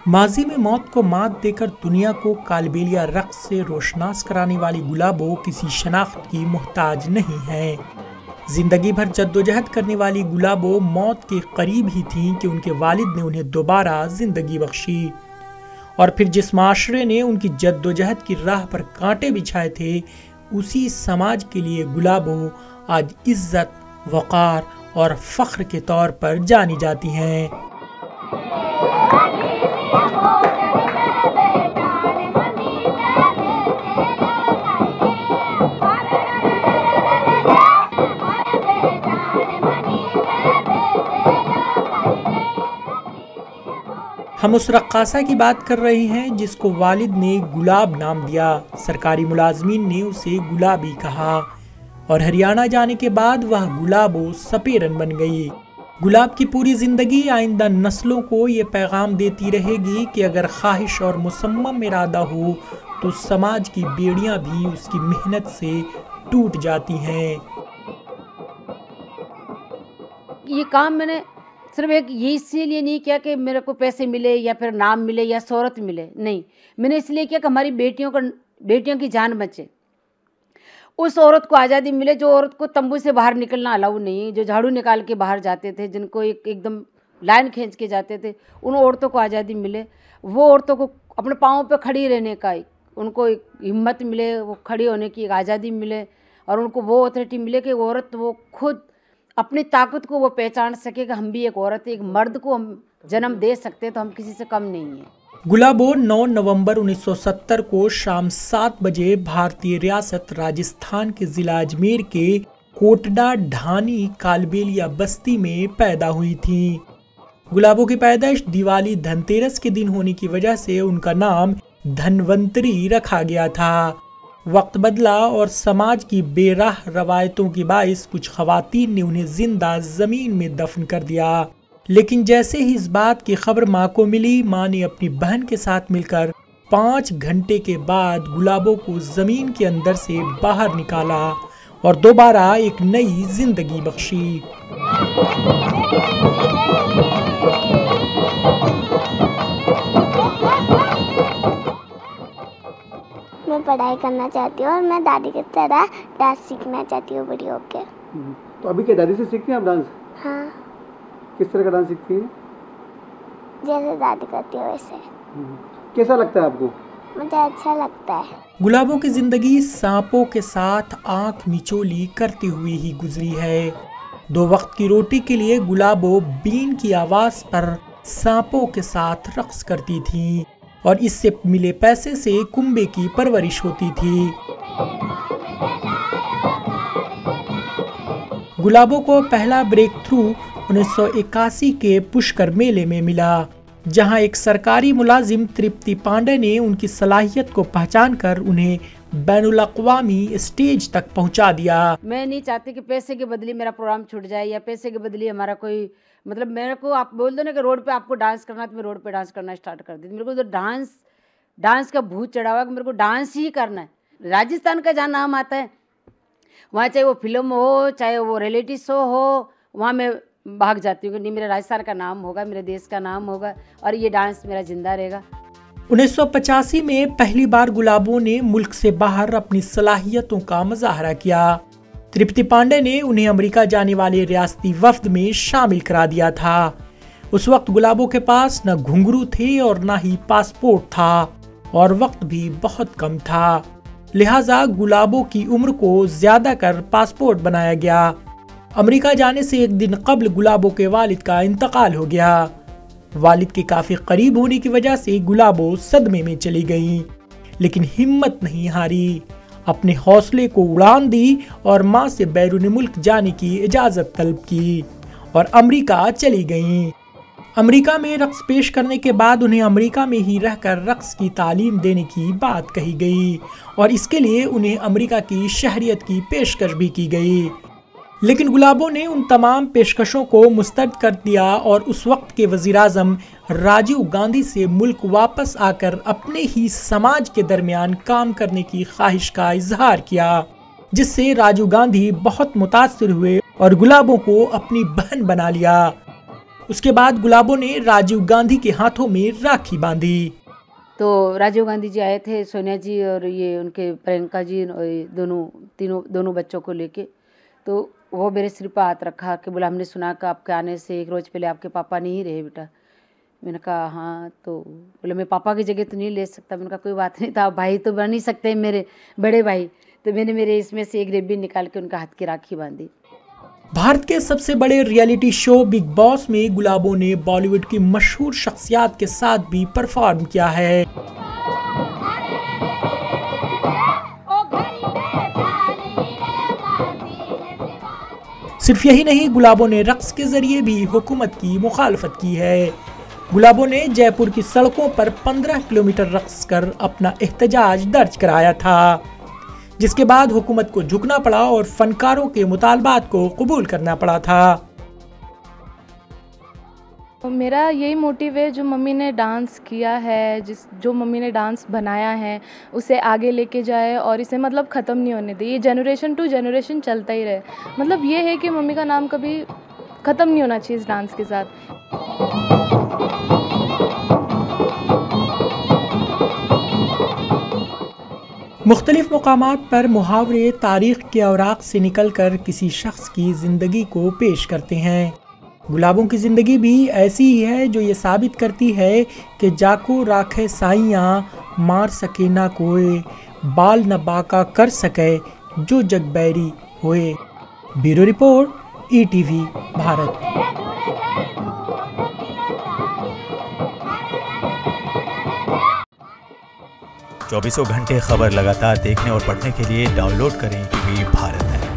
माजी में मौत को मात देकर दुनिया को कालबेलिया रक्स से रोशनास कराने वाली गुलाबो किसी शनाख्त की मोहताज नहीं है। जिंदगी भर जद्दोजहद करने वाली गुलाबो मौत के करीब ही थीं कि उनके वालिद ने उन्हें दोबारा जिंदगी बख्शी। और फिर जिस माशरे ने उनकी जद्दोजहद की राह पर कांटे बिछाए थे, उसी समाज के लिए गुलाबो आज इज्जत, वक़ार और फ़ख्र के तौर पर जानी जाती हैं। हम उस रक्कासा की बात कर रहे हैं जिसको वालिद ने गुलाब नाम दिया। सरकारी मुलाजमीन ने उसे गुलाबी कहा और हरियाणा जाने के बाद वह गुलाबो सपेरन बन गई। गुलाब की पूरी जिंदगी आइंदा नस्लों को ये पैगाम देती रहेगी कि अगर ख्वाहिश और मुसम्मम इरादा हो तो समाज की बेड़ियां भी उसकी मेहनत से टूट जाती हैं। ये काम मैंने सिर्फ एक ये इसीलिए नहीं किया कि मेरे को पैसे मिले या फिर नाम मिले या शोहरत मिले, नहीं, मैंने इसलिए किया कि हमारी बेटियों की जान बचे, उस औरत को आज़ादी मिले जो औरत को तंबू से बाहर निकलना अलाउ नहीं, जो झाड़ू निकाल के बाहर जाते थे, जिनको एकदम लाइन खींच के जाते थे, उन औरतों को आज़ादी मिले। वो औरतों को अपने पाँव पे खड़ी रहने का उनको एक हिम्मत मिले, वो खड़ी होने की एक आज़ादी मिले और उनको वो अथॉरिटी मिले कि औरत वो खुद अपनी ताकत को वो पहचान सके कि हम भी एक औरत, एक मर्द को हम जन्म दे सकते हैं, तो हम किसी से कम नहीं हैं। गुलाबो 9 नवंबर 1970 को शाम 7 बजे भारतीय रियासत राजस्थान के जिला अजमेर के कोटड़ा ढानी कालबेलिया बस्ती में पैदा हुई थी। गुलाबो की पैदाइश दिवाली धनतेरस के दिन होने की वजह से उनका नाम धनवंतरी रखा गया था। वक्त बदला और समाज की बेराह रवायतों की बाइस कुछ खवातीन ने उन्हें जिंदा जमीन में दफन कर दिया। लेकिन जैसे ही इस बात की खबर माँ को मिली, माँ ने अपनी बहन के साथ मिलकर 5 घंटे के बाद गुलाबो को जमीन के अंदर से बाहर निकाला और दोबारा एक नई जिंदगी बख्शी। मैं पढ़ाई करना चाहती हूँ और मैं दादी की तरह डांस सीखना चाहती हूँ बड़ी होके। तो अभी क्या दादी से सीखती हैं आप डांस? हाँ। किस तरह का डांस सीखती हैं? जैसे दादी करती है वैसे। कैसा लगता है आपको? मुझे अच्छा लगता है। गुलाबो की जिंदगी सांपों के साथ आंख मिचोली करते हुए ही गुजरी है। 2 वक्त की रोटी के लिए गुलाबो बीन की आवाज पर सांपों के साथ रक्स करती थी और इससे मिले पैसे से कुंबे की परवरिश होती थी। गुलाबो को पहला ब्रेक थ्रू 1981 के पुष्कर मेले में मिला, जहां एक सरकारी मुलाजिम तृप्ति पांडे ने उनकी सलाहियत को पहचान कर उन्हें बैनुल अक़वामी स्टेज तक पहुंचा दिया। मैं नहीं चाहती कि पैसे के बदले मेरा प्रोग्राम छूट जाए या पैसे के बदले हमारा कोई, मतलब मेरे को आप बोल दो ना कि रोड पे आपको डांस करना, तो मैं रोड पे डांस करना स्टार्ट कर दी। मेरे को तो डांस का भूत चढ़ा हुआ कि मेरे को डांस ही करना है। राजस्थान का जहाँ नाम आता है वहाँ चाहे वो फिल्म हो चाहे वो रियलिटी शो हो, वहाँ मैं भाग जाती हूँ कि नहीं, मेरा राजस्थान का नाम होगा, मेरे देश का नाम होगा और ये डांस मेरा जिंदा रहेगा। 1985 में पहली बार गुलाबो ने मुल्क से बाहर अपनी सलाहियतों का मुजाहरा किया। तृप्ति पांडे ने उन्हें अमेरिका जाने वाले रियासती वफ्द में शामिल करा दिया था। उस वक्त गुलाबो के पास न घुंघरू थे और न ही पासपोर्ट था और वक्त भी बहुत कम था, लिहाजा गुलाबो की उम्र को ज्यादा कर पासपोर्ट बनाया गया। अमेरिका जाने से एक दिन कबल गुलाबो के वालिद का इंतकाल हो गया। वालिद के काफी करीब होने की वजह से गुलाबो सदमे में चली गईं, लेकिन हिम्मत नहीं हारी, अपने हौसले को उड़ान दी और माँ से बैरून मुल्क जाने की इजाजत तलब की और अमेरिका चली गईं। अमेरिका में रक्स पेश करने के बाद उन्हें अमेरिका में ही रहकर रक्स की तालीम देने की बात कही गई और इसके लिए उन्हें अमेरिका की शहरियत की पेशकश भी की गई। लेकिन गुलाबो ने उन तमाम पेशकशों को मुस्तरद कर दिया और उस वक्त के वज़ीर-ए-आज़म राजीव गांधी से मुल्क वापस आकर अपने ही समाज के दरमियान काम करने की ख्वाहिश का इजहार किया, जिससे राजीव गांधी बहुत मुतासिर हुए और गुलाबो को अपनी बहन बना लिया। उसके बाद गुलाबों ने राजीव गांधी के हाथों में राखी बांधी। तो राजीव गांधी जी आए थे, सोनिया जी और ये उनके प्रियंका जी, दोनों बच्चों को लेके। तो वो मेरे सिर पर हाथ रखा कि बोला हमने सुना कि आपके आने से 1 रोज़ पहले आपके पापा नहीं रहे बेटा। मैंने कहा हाँ, तो बोले मैं पापा की जगह तो नहीं ले सकता। मैंने कहा कोई बात नहीं, था भाई तो बन नहीं सकते मेरे बड़े भाई। तो मैंने मेरे इसमें से एक रिबन निकाल के उनका हाथ की राखी बांधी। भारत के सबसे बड़े रियलिटी शो बिग बॉस में गुलाबों ने बॉलीवुड की मशहूर शख्सियात के साथ भी परफॉर्म किया है। सिर्फ यही नहीं, गुलाबों ने रक्स के जरिए भी हुकूमत की मुखालफत की है। गुलाबों ने जयपुर की सड़कों पर 15 किलोमीटर रक्स कर अपना एहतजाज दर्ज कराया था, जिसके बाद हुकूमत को झुकना पड़ा और फनकारों के मुतालबात को कबूल करना पड़ा था। मेरा यही मोटिव है, जो मम्मी ने डांस किया है, जो मम्मी ने डांस बनाया है उसे आगे लेके जाए और इसे मतलब ख़त्म नहीं होने दे। ये जनरेशन टू जनरेशन चलता ही रहे। मतलब ये है कि मम्मी का नाम कभी ख़त्म नहीं होना चाहिए इस डांस के साथ। मुख्तलिफ मकामात पर मुहावरे तारीख के औराक से निकलकर किसी शख्स की ज़िंदगी को पेश करते हैं। गुलाबों की ज़िंदगी भी ऐसी ही है, जो ये साबित करती है कि जाको राखे साइयाँ मार सके ना कोई, बाल न बाका कर सके जो जग बैरी होए। Bureau report, ETV Bharat. 24 घंटे खबर लगातार देखने और पढ़ने के लिए डाउनलोड करें ETV भारत ऐप।